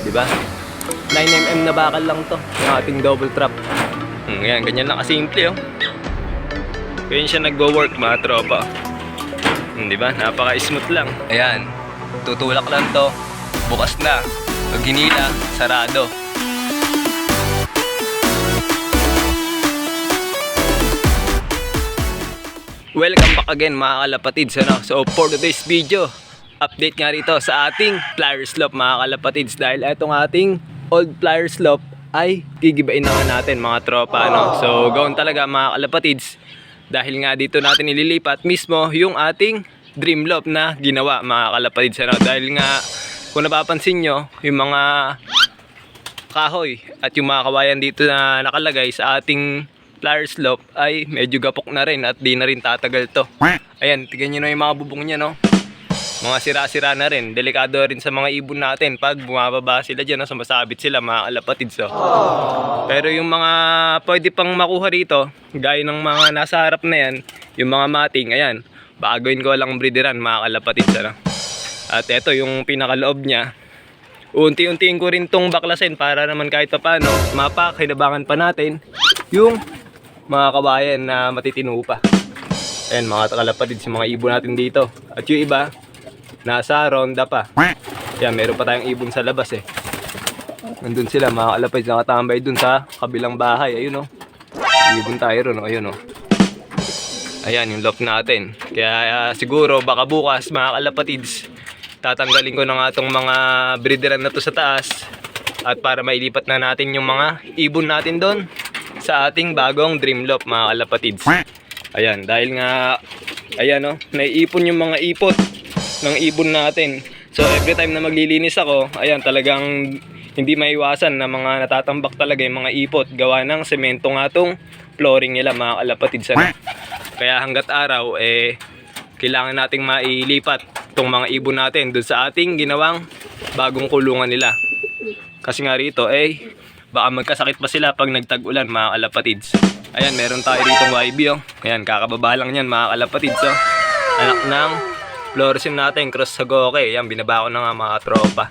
di ba? 9mm na bakal lang to, yung ating double trap. Ayan, ganyan lang kasimple, oh. Ganyan siya nagwo-work, mga tropa. Di ba? Napaka-smooth lang. Ayan, tutulak lang to, bukas na. Pag hinila, sarado. Welcome back again, mga kalapatids, ano? So for today's video, update nga rito sa ating pliers slope, mga kalapatids. Dahil itong ating old pliers slope ay gigibain naman natin, mga tropa, ano? So gawin talaga, mga kalapatids. Dahil nga dito natin ililipat mismo yung ating dream loop na ginawa, mga kalapatids, ano? Dahil nga kung napapansin nyo, yung mga kahoy at yung mga kawayan dito na nakalagay sa ating pliers slope ay medyo gapok na rin at di na rin tatagal to. Ayan, tignan nyo na yung mga bubong nya, no? Mga sira-sira na rin. Delikado rin sa mga ibon natin pag bumababa sila dyan, no? Sumasabit sila, mga kalapatids, so. Pero yung mga pwede pang makuha rito, gaya ng mga nasa harap na yan, yung mga mating, ayan, baka gawin ko lang breederan, mga kalapatids, ano? At eto yung pinakaloob niya. Unti-untiin ko rin tong baklasin para naman kahit pa paano mapakinabangan pa natin yung mga kabayan na matitino pa. Ayan, mga kalapatids, yung mga ibon natin dito. At yung iba, nasa ronda pa. Ayan, meron pa tayong ibon sa labas, eh. Nandun sila, mga kalapatids, nakatambay dun sa kabilang bahay. Ayun, oh. Ibon tayo ron, oh. Ayun, oh. Ayan, yung loft natin. Kaya siguro, baka bukas, mga kalapatids, tatanggalin ko na nga itong mga breederan na to sa taas. At para mailipat na natin yung mga ibon natin doon sa ating bagong dream loft, mga kalapatids. Ayan, dahil nga, ayan, oh, naiipon yung mga ipot ng ibon natin. So every time na maglilinis ako, ayan, talagang hindi maiwasan na mga natatambak talaga yung mga ipot. Gawa ng semento nga tong flooring nila, mga kalapatids, ano? Kaya hanggat araw, kailangan nating mailipat itong mga ibon natin doon sa ating ginawang bagong kulungan nila. Kasi nga rito, baka magkasakit pa sila pag nagtag-ulan, mga kalapatids. Ayan, meron tayo rito YB, oh. Ayan, kakababa lang yan, mga kalapatids, oh. Anak ng fluorescent natin, cross sa goke. Ayan, binaba ko na nga, mga tropa.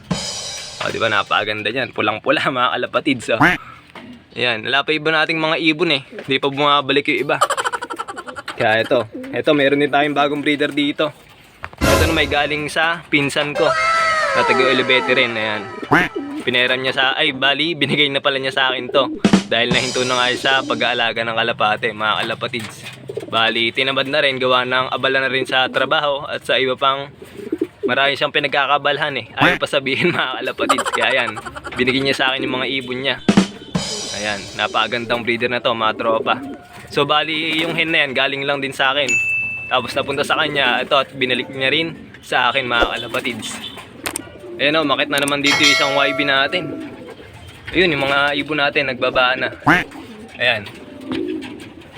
O, di ba, napakaganda yan. Pulang-pula, mga kalapatids, oh. Ayan, wala pa iba nating mga ibon, eh. Hindi pa bumabalik yung iba. Kaya ito, meron din tayong bagong breeder dito. Ito na may galing sa pinsan ko na taga-Olivete rin, ayan. Pineram niya binigay na pala niya sa akin to. Dahil nahinto na nga sa pag-aalaga ng kalapate, mga kalapatids. Bali, tinamad na rin, gawa ng abala na rin sa trabaho at sa iba pang marami siyang pinagkakabalhan, eh. Ayaw pa sabihin, mga kalapatids. Kaya ayan, binigay niya sa akin yung mga ibon niya. Ayan, napakagandang breeder na to, mga tropa. So bali, yung hen na yan, galing lang din sa akin. Tapos napunta sa kanya, ito, at binalik niya rin sa akin, mga kalapatids. Ayan, oh, makit na naman dito yung isang YB natin. Ayun, yung mga ibon natin, nagbaba na. Ayan.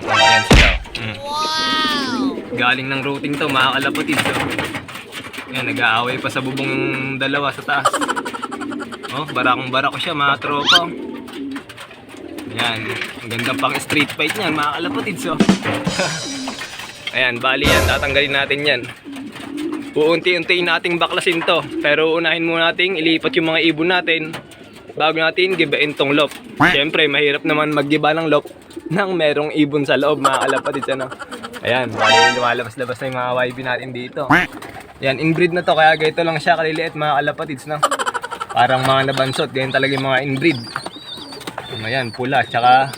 Ayan sila. Wow! Galing ng routing to, mga kalapatids. Ayan, nag-aaway pa sa bubong yung dalawa sa taas. Oh, barakong-barako siya, mga tropa. Ayan, ang gandang pang street fight niyan, mga kalapatids, oh. Ayan, bali yan, tatanggalin natin yan. Uunti-untiin nating baklasin to. Pero unahin muna nating ilipat yung mga ibon natin bago natin gibain tong loop. Siyempre, mahirap naman maggiba ng loop nang merong ibon sa loob, mga kalapatids, ano. Ayan, bali lumalabas-labas na yung mga YB natin dito. Ayan, inbreed na to, kaya ganito lang siya kaliliit, mga kalapatids, no. Parang mga nabansot, ganyan talaga yung mga inbreed. Ayan, pula, tsaka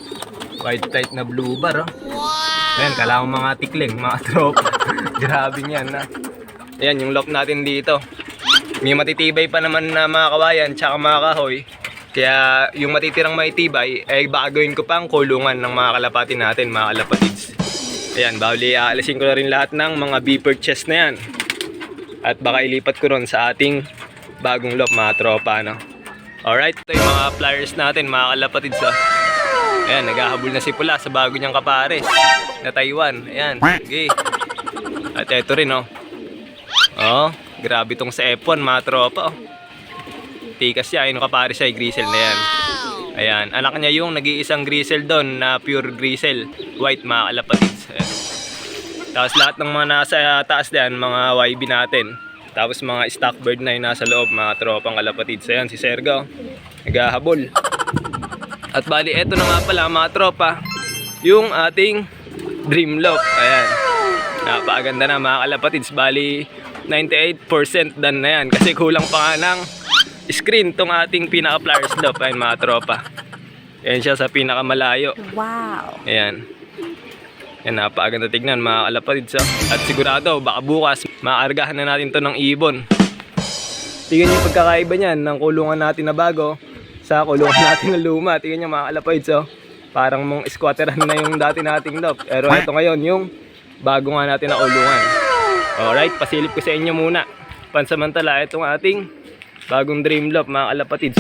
white type na blue bar, oh. Ayan, kailangan mga tikling, mga tropa. Grabe niyan, na. Ayan, yung lock natin dito. May matitibay pa naman na mga kawayan, tsaka mga kahoy. Kaya yung matitirang maitibay, bagawin ko pang kulungan ng mga kalapati natin, mga kalapatids. Ayan, bawali, aalisin ko na rin lahat ng mga beeper chest na yan. At baka ilipat ko ron sa ating bagong lock, mga tropa, no? Alright, ito yung mga pliers natin, mga kalapatids, oh. Ayan, naghahabol na si Pula sa bago niyang kapares na Taiwan. Ayan, sige. At ito rin, oh. Oh, grabe tong sa F1, mga tropa, oh. Tikas siya, yung kapares siya, grizzle na yan. Ayan, anak niya yung nag-iisang grizzle doon na pure grizzle, white, mga kalapatids. Ayan. Tapos lahat ng mga nasa taas diyan, mga YB natin, Tapos mga stock bird na yung nasa loob, mga tropang kalapatids. Ayan, si Sergio, naghahabol. At bali, eto na nga pala mga tropa, yung ating dream loaf. Ayan, napakaganda na mga kalapatids. Bali, 98% done na yan. Kasi kulang pa nga ng screen tong ating pinaka-Flyers loaf. Ayan mga tropa. Ayan siya sa pinakamalayo. Wow! Ayan. Yan, napakaganda tignan mga kalapatids. At sigurado, baka bukas, makaargahan na natin to ng ibon. Tingnan yung pagkakaiba niyan ng kulungan natin na bago sa kulungan natin na luma. Tingnan nyo mga kalapatids. Parang mong squatteran na yung dati nating loft. Pero ito ngayon, yung bago nga natin na kulungan. Alright, pasilip ko sa inyo muna. Pansamantala, itong ating bagong dream loft mga kalapatids.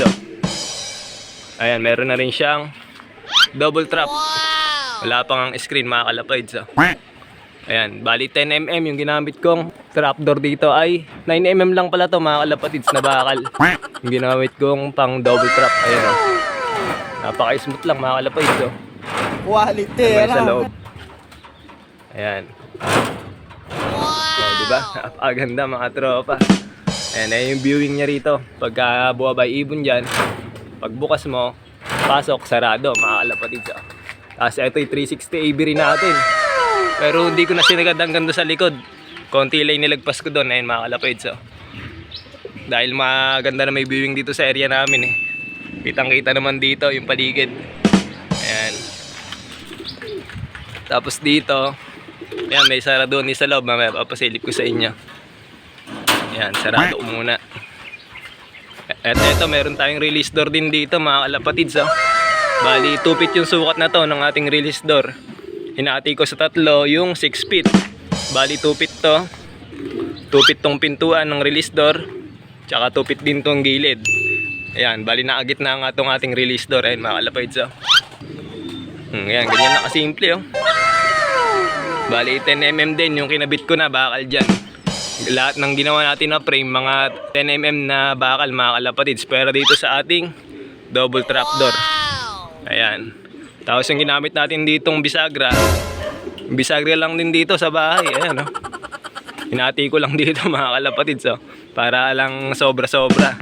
Ayan, meron na rin siyang double trap. Wala pang ang screen mga kalapatids. Ayan, bali 10mm yung ginamit kong trapdoor dito ay 9mm lang pala to mga kalapatids na bakal. Yung ginamit kong pang double trap. Ayan o. Napaka-smooth lang mga kalapatids. Quality! Ayan, sa loob. Ayan. O, diba? Napakaganda mga tropa. Ayan, ayan yung viewing niya rito. Pagka buwabay ibon dyan, pagbukas mo, pasok, sarado mga kalapatids. Tapos ito yung 360 AB rin natin. Pero hindi ko na sinagad hanggang doon sa likod. Konti lang nilagpas ko doon. Ayun mga kalapatids. Dahil maganda na may viewing dito sa area namin eh. Kitang kita naman dito yung paligid. Ayan. Tapos dito, ayan, may sarado ni sa loob. Mamaya papasilip ko sa inyo. Ayan, sarado muna. At ito, meron tayong release door din dito mga kalapatids. Bali, 2 feet yung sukat na to ng ating release door. Hinati ko sa tatlo yung 6 feet. Bali, 2 feet to. 2 feet tong pintuan ng release door. Tsaka 2 feet din tong gilid. Ayan, bali nakagit na nga tong ating release door. Ayan mga kalapatids. Ayan, ganyan na kasimple. Bali, 10mm din yung kinabit ko na bakal dyan. Lahat ng ginawa natin na frame, mga 10mm na bakal mga kalapatids. Pero dito sa ating double trap door. Ayan. Tapos yung ginamit natin ditong bisagra. Bisagra lang din dito sa bahay. Ayan o. Hinati ko lang dito mga kalapatids. Para lang sobra-sobra.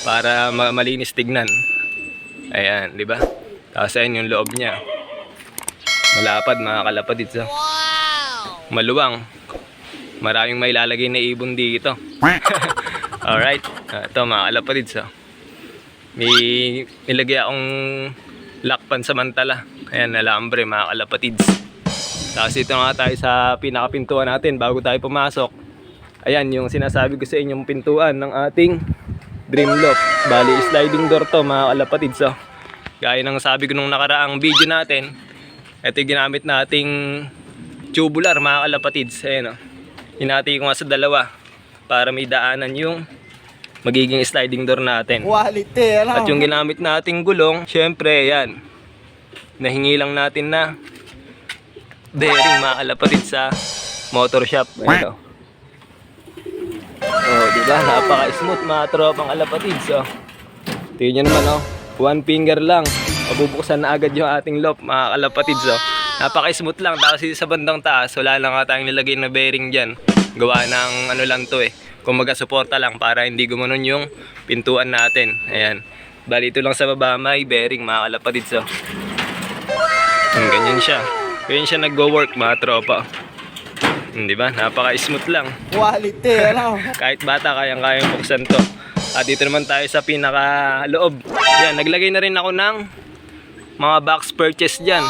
Para malinis tignan. Ayan, di ba? Tapos ayan yung loob niya. Malapad mga kalapatids. Maluwang. Maraming may lalagay na ibon dito. Alright. Ito mga kalapatids. May nilagay akong lakpan samantala. Ayan, alambre mga kalapatids. Tapos ito nga tayo sa pinakapintuan natin bago tayo pumasok. Ayan yung sinasabi ko sa inyong pintuan ng ating dream loft. Bali sliding door to mga kalapatids. Gaya ng sabi ko nung nakaraang video natin, ito yung ginamit nating tubular mga kalapatids. Ayan o. Hinati ko nga sa dalawa para may daanan yung magiging sliding door natin. Quality! At yung ginamit nating gulong, syempre yan, nahingi lang natin na bearing mga kalapatids sa motor shop. Ayan o. Oh, diba? Napaka-smooth mga tropang kalapatids. Tingnan nyo naman o. One finger lang. Mabubuksan na agad yung ating loft mga kalapatids. Napaka-smooth lang. Tapos sa bandang taas, wala lang nga tayong nilagay na bearing dyan. Gawa ng ano lang to eh. Kumaga suporta lang para hindi gumanon yung pintuan natin. Ayan. Bali ito lang sa baba may bearing mga kalapatids. Ganyan siya. Ganyan siya nag-go-work mga tropa. Diba? Napaka-smooth lang. Quality! Kahit bata kayang-kayang buksan to. At dito naman tayo sa pinaka-loob. Yan, naglagay na rin ako ng mga box purchase dyan.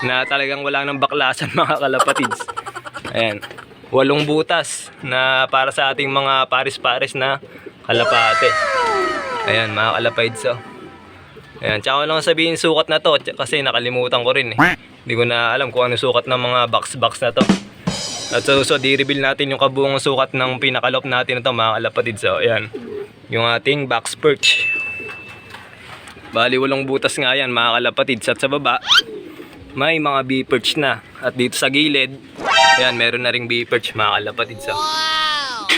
Na talagang wala nang baklasan mga kalapatids. Ayan. 8 butas na para sa ating mga pares-pares na kalapate. Ayan mga kalapatids. Ayan, tsaka lang sabihin sukat na to kasi nakalimutan ko rin eh. Hindi ko na alam kung ano sukat ng mga box na to. At so di-reveal natin yung kabuong sukat ng pinakalop natin ito mga kalapatids. So ayan, yung ating box perch. Bali 8 butas nga yan mga kalapatids. At sa baba may mga B-perch na. At dito sa gilid, ayan, meron na ring B-perch mga kalapatids. So,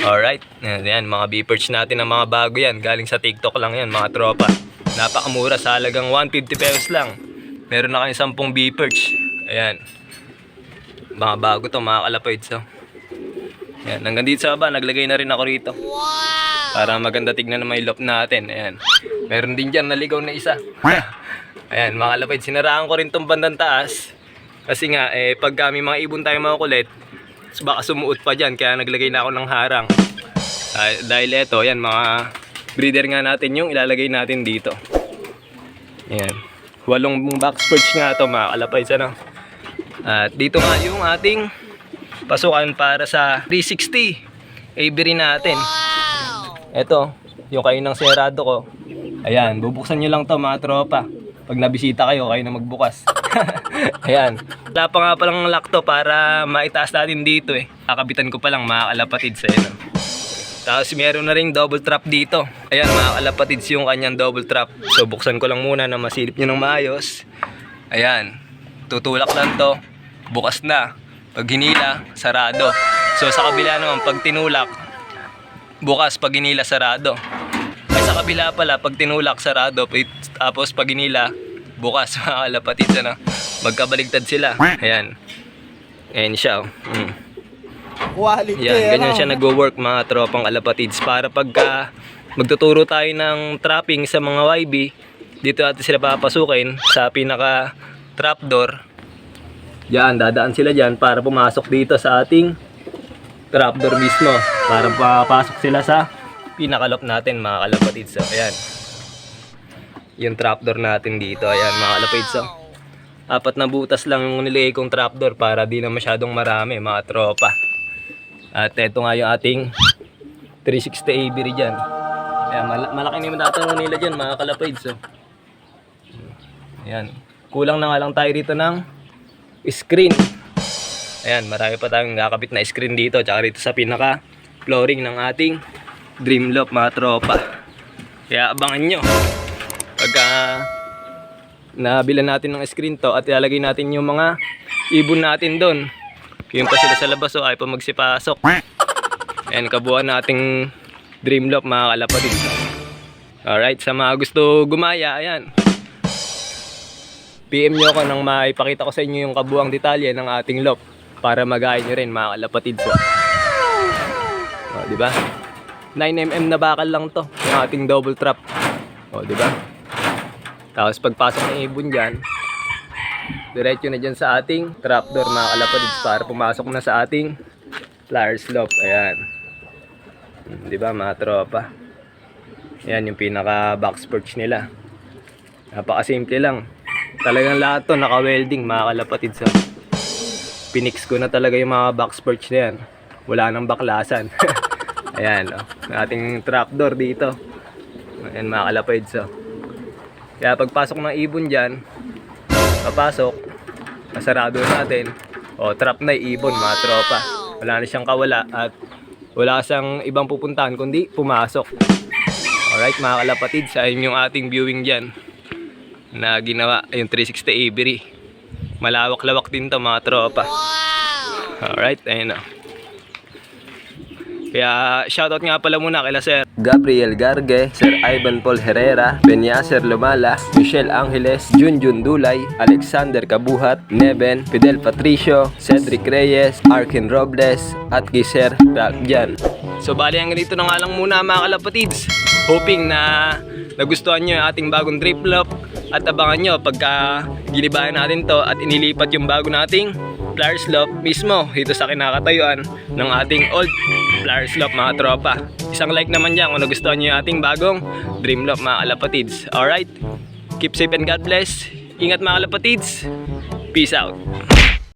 alright, ayan, mga B-perch natin ng mga bago yan. Galing sa TikTok lang yan mga tropa. Napakamura sa halagang 150 pesos lang. Meron na kayong 10 B-perch. Ayan. Mga bago to mga kalapatids. So. Ayan, hanggang dito sa baba, naglagay na rin ako rito. Para maganda tignan naman yung loft natin. Ayan. Meron din dyan naligaw na isa. Ayan, mga kalapatids, sinaraan ko rin tong bandang taas. Kasi nga, pag kami mga ibon tayo mga kulit, baka sumuot pa dyan, kaya naglagay na ako ng harang. Dahil eto, yan, mga breeder nga natin yung ilalagay natin dito. Ayan. 8 box perch nga ito mga kalapatids, ano. At dito nga yung ating pasukan para sa 360 aviary natin. Ito, yung kainang serado ko. Ayan, bubuksan nyo lang to mga tropa. Pag nabisita kayo, kayo na magbukas. Ayan. Wala pa nga palang lock to para maitaas natin dito eh. Kakabitan ko pa lang mga kalapatids. Ayan. Tapos meron na ring double trap dito. Ayan mga kalapatids yung kanyang double trap. So buksan ko lang muna na masilip nyo ng maayos. Ayan. Tutulak lang to. Bukas na. Pag hinila, sarado. So sa kabila naman, pag tinulak, bukas. Pag hinila, sarado. Ay sa kabila pala, pag tinulak, sarado. Tapos pag hinila, bukas mga kalapatids, ano? Magkabaligtad sila. Ayan. Ayan siya. Quality. Yan, ganyan siya nagwo-work mga tropang kalapatids. Para pagka magtuturo tayo ng trapping sa mga YB, dito natin sila papasukin sa pinaka trapdoor. Yan, dadaan sila dyan para pumasok dito sa ating trapdoor mismo. Para papasok sila sa pinaka-loft natin mga kalapatids. So, ayan. Yung trapdoor natin dito. Ayan mga kalapatids. So, 4 na butas lang yung nilagay kong trapdoor para di na masyadong marami mga tropa. At ito nga yung ating 360 aviary dyan. Ayan, malaki na yung matatanong nila dyan mga kalapatids. So, ayan. Kulang na nga lang tayo dito ng screen. Ayan, marami pa tayong kakabit na screen dito. Tsaka dito sa pinaka flooring ng ating dream loft mga tropa. Kaya abangan nyo. Pagka nabilan natin ng screen to at ilalagay natin yung mga ibon natin doon. Yung pa sila sa labas, so ay pa magsipasok. Ayan, kabuuan nating dream loft mga kalapatids. Alright, sa mga gusto gumaya, ayan. PM nyo ako nang maipakita ko sa inyo yung kabuuang detalye ng ating loft para magaya nyo rin mga kalapatids. O, diba? 9mm na bakal lang to, yung ating double trap. O, diba? Tapos pagpasok ng ibon dyan, diretso na dyan sa ating trapdoor mga kalapatids para pumasok na sa ating Flyers loft. Ayan. Diba mga tropa? Ayan yung pinaka box perch nila. Napakasimple lang. Talagang lahat to naka-welding mga kalapatids. Pinix ko na talaga yung mga box perch na yan. Wala nang baklasan. Ayan, oh, ating trapdoor dito. Ayan mga kalapatids. Kaya pagpasok ng ibon dyan, papasok, masarado natin, o trap na ibon mga tropa. Wala na siyang kawala at wala siyang ibang pupuntahan kundi pumasok. Alright mga kalapatids, ayun yung ating viewing dyan na ginawa, yung 360 aviary. Malawak-lawak din to mga tropa. Alright, ayun na. Kaya shoutout nga pala muna kila Sir Gabriel Garge, Sir Ivan Paul Herrera, Benyacer Lumala, Michelle Angeles, Junjun Dulay, Alexander Kabuhat, Neven, Fidel Patricio, Cedric Reyes, Arkin Robles, at kay Sir Ralph. So bali hanggang dito na nga lang muna mga kalapatids. Hoping na nagustuhan nyo yung ating bagong drip loft at abangan nyo pagka ginibahan natin to at inilipat yung bago nating Flyers loft mismo dito sa kinakatayuan ng ating old Flyers loft mga tropa. Isang like naman dyan kung nagustuhan nyo yung ating bagong dream loft mga kalapatids. Alright, keep safe and God bless. Ingat mga kalapatids. Peace out.